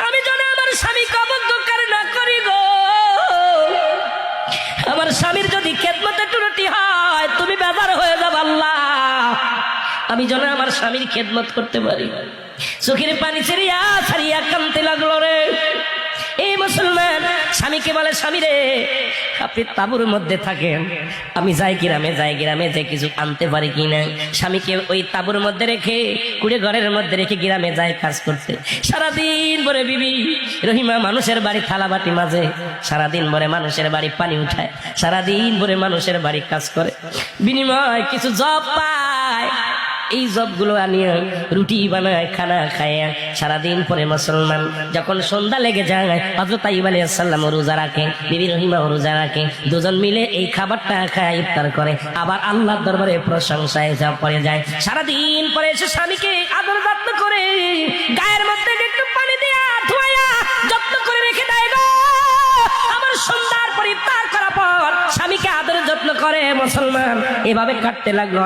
আমি যেন আমার স্বামীকে অবজ্ঞার না করি গো। আমার স্বামীর যদি খেদমতে ত্রুটি হয় তুমি বেজার হয়ে যাবে আল্লাহ। আমি যেন আমার স্বামীর খেদমত করতে পারি। চোখের পানি ছেড়িয়া ছাড়িয়া কাঁদতে লাগলো রে। এই মুসলমান স্বামীকে বলে, স্বামী রে আপনি তাঁবুর মধ্যে থাকেন, আমি যাই গ্রামে যে কিছু আনতে পারি কিনা। স্বামীকে ওই তাঁবুর মধ্যে রেখে কুড়ে ঘরের মধ্যে রেখে গ্রামে যায় কাজ করতে। সারাদিন ভরে বিবি রহিমা মানুষের বাড়ি থালা বাটি মাঝে, সারাদিন ভরে মানুষের বাড়ি পানি উঠায়, সারাদিন ভরে মানুষের বাড়ি কাজ করে, বিনিময় কিছু জব পায়। এই জবগুলো আনিয়ে রুটি বানায়, খানা খায়। সারাদিন পরে মুসলমান যখন সন্ধ্যা লেগে যায়, হযরত আইয়ুব আলাইহিস সালাম রোজা রাখে, বিবি রহিমা রোজা রাখে, দুজন মিলে এই খাবারটা খায়, ইফতার করে, আবার আল্লাহর দরবারে প্রশংসায় পড়ে যায়। সারাদিন পরে এসে স্বামীকে আদর যত্ন করে গায়ের মধ্যে একটু পানি দিয়া ধোয়া যত্ন করে রেখে দেয় গো। আবার সন্ধ্যার পর ইফতার করার পর স্বামীকে আদর যত্ন করে মুসলমান। এভাবে কাটতে লাগলো।